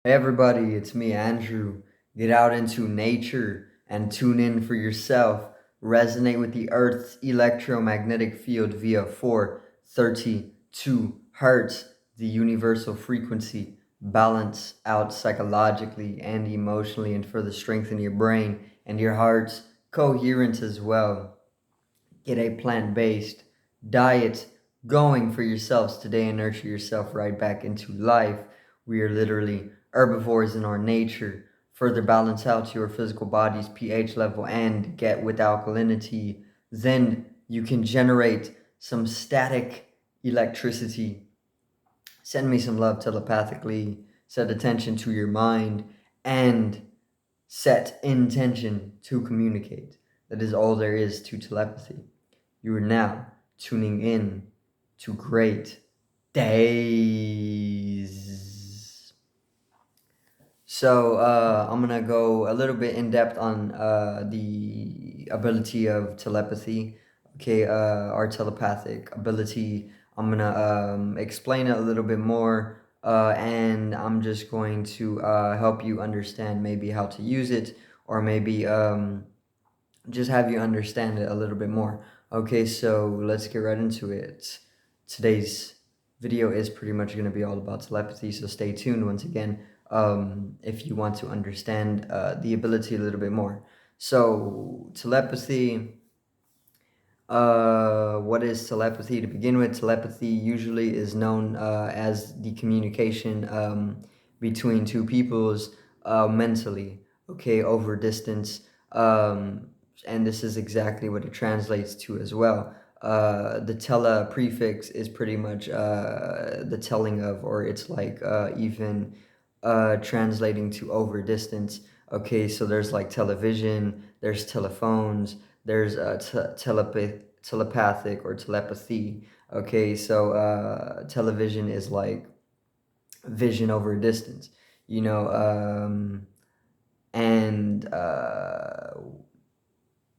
Hey everybody, it's me, Andrew. Get out into nature and tune in for yourself. Resonate with the Earth's electromagnetic field via 432 hertz, the universal frequency. Balance out psychologically and emotionally and further strengthen your brain and your heart's coherence as well. Get a plant-based diet going for yourselves today and nurture yourself right back into life. We are literally herbivores in our nature. Further balance out your physical body's pH level and get with alkalinity. Then you can generate some static electricity. Send me some love telepathically. Set attention to your mind and set intention to communicate. That is all there is to telepathy. You are now tuning in to Great Days. So I'm gonna go a little bit in depth on the ability of telepathy. Okay, our telepathic ability. I'm gonna explain it a little bit more, and I'm just going to help you understand maybe how to use it, or maybe just have you understand it a little bit more. Okay, so let's get right into it. Today's video is pretty much going to be all about telepathy, so stay tuned once again if you want to understand the ability a little bit more. So, telepathy. What is telepathy? To begin with, telepathy usually is known as the communication between two peoples mentally, okay, over distance. Um, and this is exactly what it translates to as well. The tele prefix is pretty much the telling of, or it's like even translating to over distance. Okay, so there's like television, there's telephones, there's telepathic or telepathy. Okay, so television is like vision over a distance, you know, and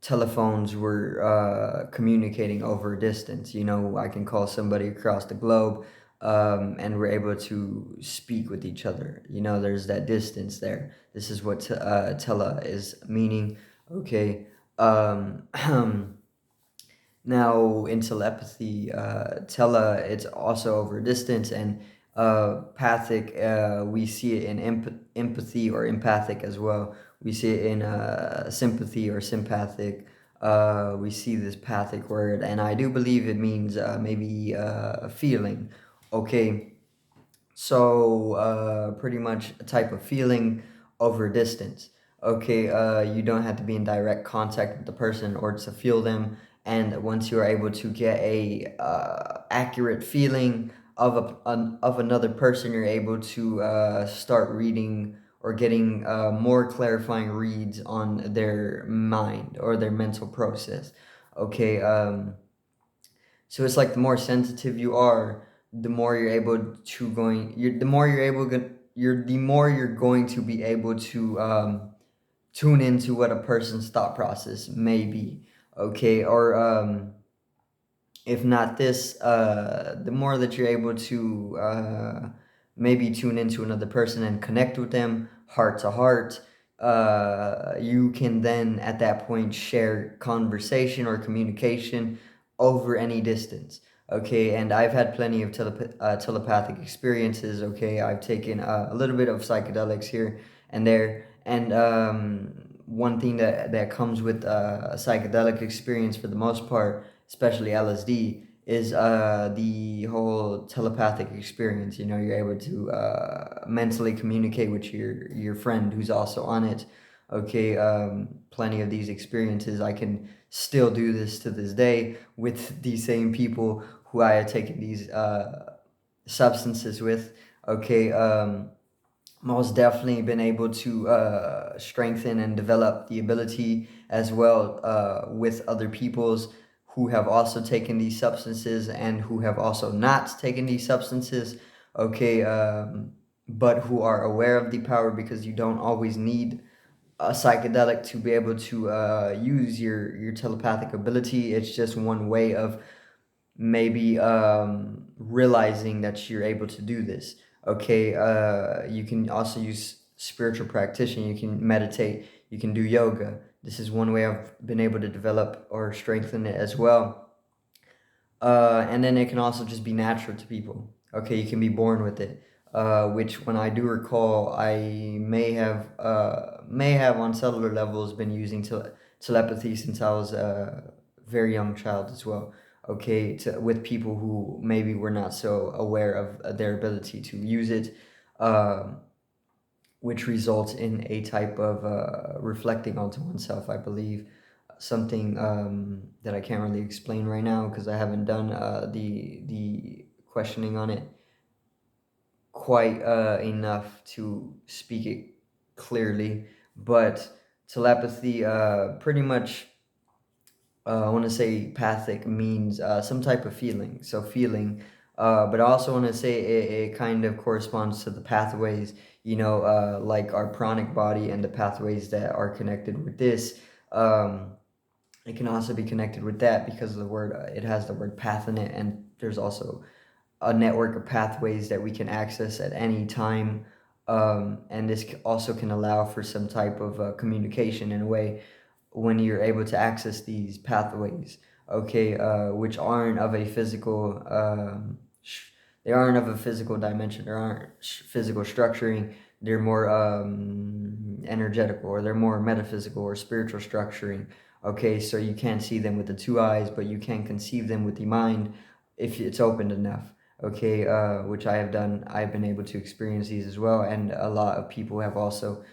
telephones were communicating over a distance. You know, I can call somebody across the globe, and we're able to speak with each other. You know, there's that distance there. This is what tele is meaning. Okay. Um, Now, in telepathy, tele, it's also over distance, and pathic, we see it in empathy or empathic as well. We see it in sympathy or sympathic. We see this pathic word, and I do believe it means maybe a feeling. Okay, so pretty much a type of feeling over distance. Okay, you don't have to be in direct contact with the person or to feel them. And once you are able to get a accurate feeling of of another person, you're able to start reading or getting more clarifying reads on their mind or their mental process. Okay, so it's like the more sensitive you are, the more you're able to going. The more you're able. The more you're going to be able to tune into what a person's thought process may be. Okay, or if not this, the more that you're able to maybe tune into another person and connect with them heart to heart, you can then at that point share conversation or communication over any distance. Okay, and I've had plenty of telepathic experiences. Okay, I've taken a little bit of psychedelics here and there, and one thing that comes with a psychedelic experience for the most part, especially LSD, is the whole telepathic experience. You know, you're able to mentally communicate with your friend who's also on it. Okay, plenty of these experiences. I can still do this to this day with the same people who I had taken these substances with. Okay, most definitely been able to strengthen and develop the ability as well with other people's who have also taken these substances and who have also not taken these substances. Okay, but who are aware of the power, because you don't always need a psychedelic to be able to use your telepathic ability. It's just one way of maybe realizing that you're able to do this. Okay, you can also use spiritual practitioner. You can meditate. You can do yoga. This is one way I've been able to develop or strengthen it as well. And then it can also just be natural to people. Okay, you can be born with it. Which, when I do recall, I may have on cellular levels been using telepathy since I was a very young child as well. Okay, with people who maybe were not so aware of their ability to use it, um, which results in a type of reflecting onto oneself, I believe. Something that I can't really explain right now because I haven't done the questioning on it quite enough to speak it clearly. But telepathy, pretty much, I want to say pathic means some type of feeling. So feeling, but I also want to say it kind of corresponds to the pathways, like our pranic body and the pathways that are connected with this. Um, it can also be connected with that because of the word, it has the word path in it, and there's also a network of pathways that we can access at any time. And this also can allow for some type of communication in a way when you're able to access these pathways, okay, which aren't of a physical, they aren't of a physical dimension. They aren't physical structuring. They're more energetical, or they're more metaphysical or spiritual structuring. Okay, so you can't see them with the two eyes, but you can conceive them with the mind if it's opened enough. Okay, which I have done. I've been able to experience these as well, and a lot of people have also.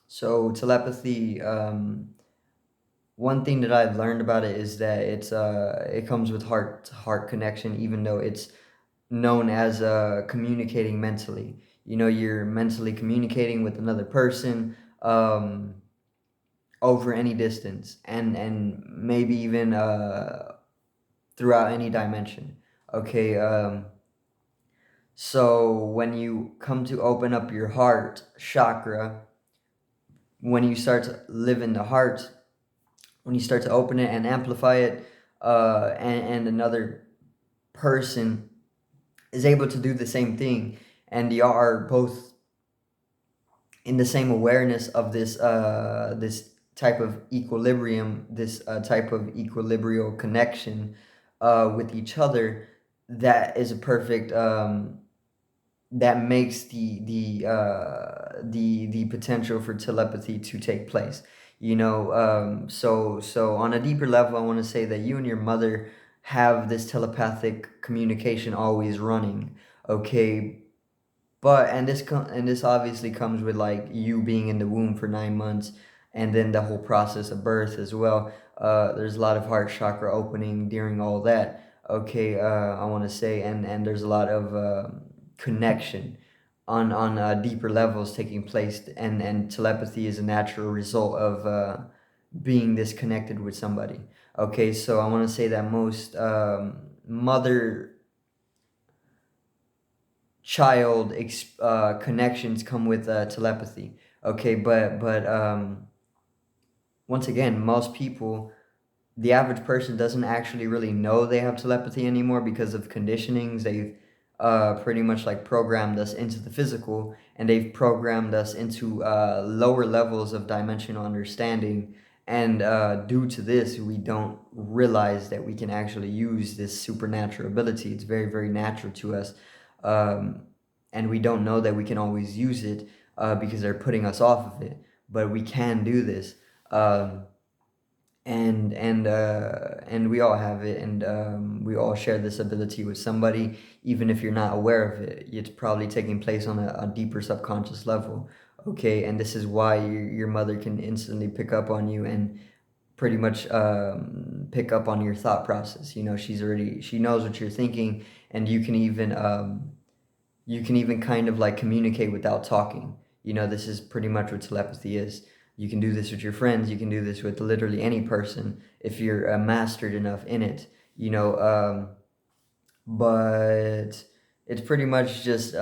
So telepathy, one thing that I've learned about it is that it comes with heart to heart connection, even though it's known as communicating mentally. You're mentally communicating with another person over any distance, and maybe even throughout any dimension. Okay, so when you come to open up your heart chakra, when you start to live in the heart, when you start to open it and amplify it, and another person is able to do the same thing, and you are both in the same awareness of this type of equilibrium, this type of equilibrial connection with each other, that is a perfect, that makes the potential for telepathy to take place. So on a deeper level, I want to say that you and your mother have this telepathic communication always running. Okay, but and this obviously comes with like you being in the womb for 9 months, and then the whole process of birth as well. There's a lot of heart chakra opening during all that. Okay, I want to say, and there's a lot of connection on deeper levels taking place, and telepathy is a natural result of being disconnected with somebody. Okay, so I want to say that most mother child connections come with telepathy. Okay, but once again, most people, the average person doesn't actually really know they have telepathy anymore because of conditionings. They've pretty much like programmed us into the physical, and they've programmed us into lower levels of dimensional understanding. And due to this, we don't realize that we can actually use this supernatural ability. It's very, very natural to us. Um, and we don't know that we can always use it because they're putting us off of it. But we can do this. Um, and we all have it, and we all share this ability with somebody, even if you're not aware of it. It's probably taking place on a deeper subconscious level. Okay, and this is why your mother can instantly pick up on you and pretty much pick up on your thought process. She knows what you're thinking, and you can even kind of like communicate without talking. This is pretty much what telepathy is. You can do this with your friends. You can do this with literally any person if you're mastered enough in it. But it's pretty much just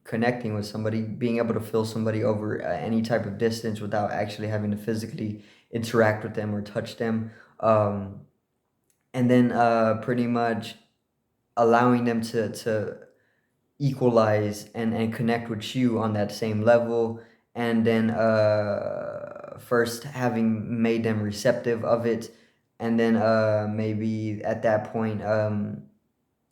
connecting with somebody, being able to feel somebody over any type of distance without actually having to physically interact with them or touch them. And then pretty much allowing them to equalize and connect with you on that same level, and then first having made them receptive of it, and then maybe at that point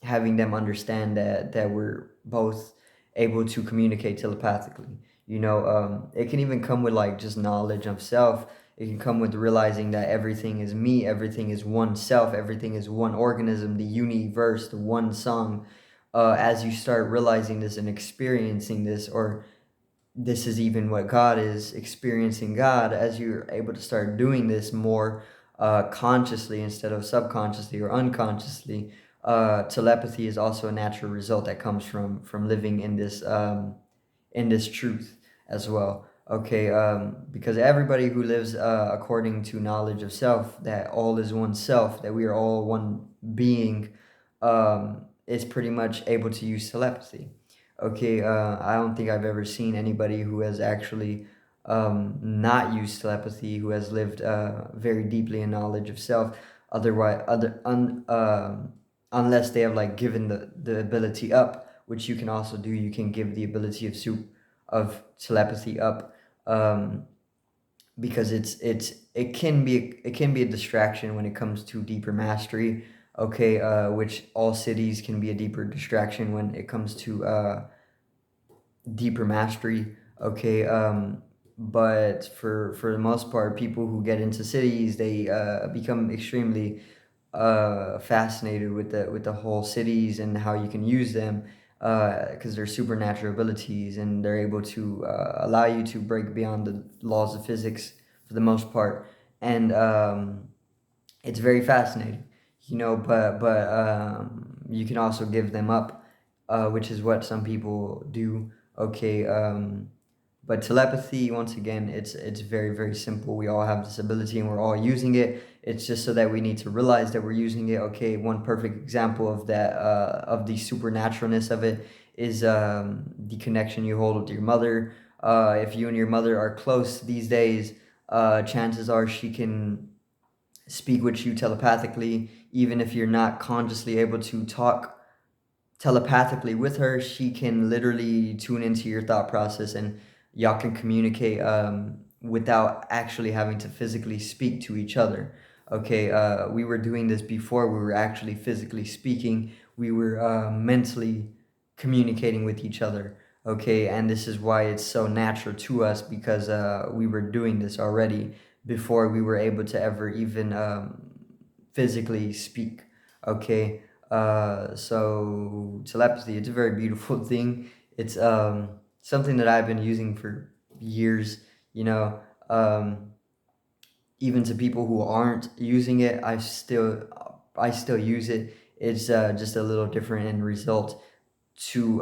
having them understand that we're both able to communicate telepathically. It can even come with like just knowledge of self. It can come with realizing that everything is me, everything is one self, everything is one organism, the universe, the one song. As you start realizing this and experiencing this, or this is even what God is, experiencing God, as you're able to start doing this more consciously instead of subconsciously or unconsciously. Telepathy is also a natural result that comes from living in this truth as well. Okay, because everybody who lives according to knowledge of self, that all is one self, that we are all one being, is pretty much able to use telepathy. Okay, I don't think I've ever seen anybody who has actually not used telepathy, who has lived very deeply in knowledge of self. Otherwise, unless they have like given the ability up, which you can also do. You can give the ability of telepathy up, because it can be a distraction when it comes to deeper mastery. Okay, which all cities can be a deeper distraction when it comes to deeper mastery. Okay, but for the most part, people who get into cities, they become extremely fascinated with the whole cities and how you can use them, because they're supernatural abilities, and they're able to allow you to break beyond the laws of physics for the most part. And it's very fascinating, but you can also give them up, which is what some people do. Okay, but telepathy, once again, it's very, very simple. We all have this ability and we're all using it. It's just so that we need to realize that we're using it. Okay, one perfect example of that, of the supernaturalness of it, is the connection you hold with your mother. If you and your mother are close these days, chances are she can speak with you telepathically. Even if you're not consciously able to talk telepathically with her, she can literally tune into your thought process, and y'all can communicate without actually having to physically speak to each other. Okay, we were doing this before we were actually physically speaking. We were mentally communicating with each other. Okay, and this is why it's so natural to us, because we were doing this already before we were able to ever even physically speak. Okay, so telepathy, it's a very beautiful thing. It's something that I've been using for years. You know, um, even to people who aren't using it, I still use it. It's just a little different in result to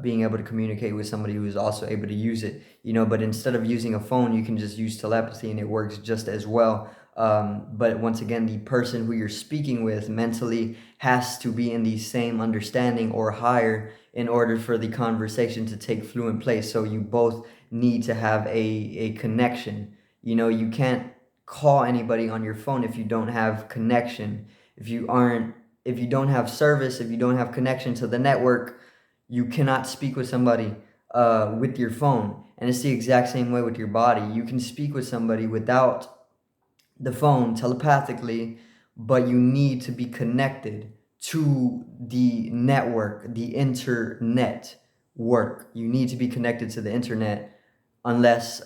being able to communicate with somebody who is also able to use it. But instead of using a phone, you can just use telepathy and it works just as well. But once again, the person who you're speaking with mentally has to be in the same understanding or higher in order for the conversation to take fluent place. So you both need to have a connection. You can't call anybody on your phone if you don't have connection. If you don't have service, if you don't have connection to the network, you cannot speak with somebody with your phone. And it's the exact same way with your body. You can speak with somebody without the phone telepathically, but you need to be connected to the network, the internet work. You need to be connected to the internet, unless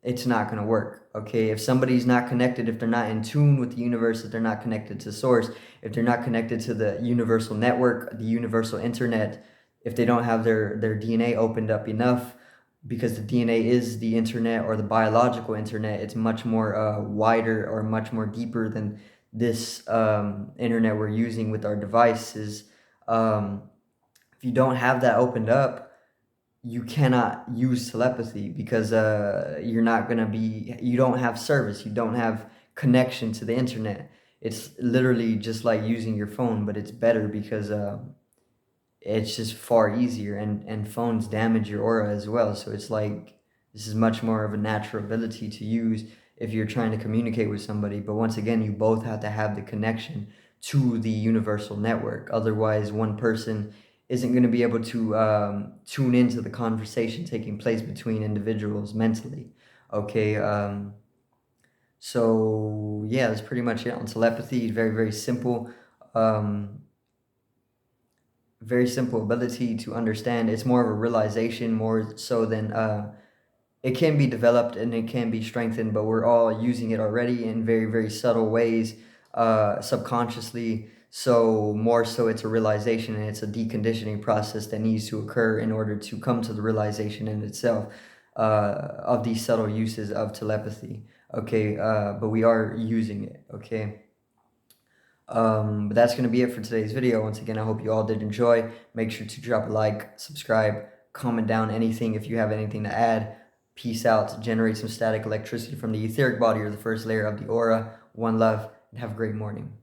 it's not going to work. Okay, if somebody's not connected, if they're not in tune with the universe, if they're not connected to source, if they're not connected to the universal network, the universal internet, if they don't have their DNA opened up enough, because the DNA is the internet, or the biological internet, it's much more wider, or much more deeper than this internet we're using with our devices. um, if you don't have that opened up, you cannot use telepathy, because you don't have service, you don't have connection to the internet. It's literally just like using your phone, but it's better because it's just far easier, and phones damage your aura as well. So it's like, this is much more of a natural ability to use if you're trying to communicate with somebody. But once again, you both have to have the connection to the universal network. Otherwise, one person isn't going to be able to tune into the conversation taking place between individuals mentally. Okay. So yeah, that's pretty much it on telepathy. Very, very simple. Um, very simple ability to understand. It's more of a realization more so than it can be developed and it can be strengthened, but we're all using it already in very, very subtle ways, subconsciously. So more so it's a realization and it's a deconditioning process that needs to occur in order to come to the realization in itself of these subtle uses of telepathy. Okay, but we are using it. Okay. But that's going to be it for today's video. Once again, I hope you all did enjoy. Make sure to drop a like, subscribe, comment down anything if you have anything to add. Peace out. Generate some static electricity from the etheric body or the first layer of the aura. One love, and have a great morning.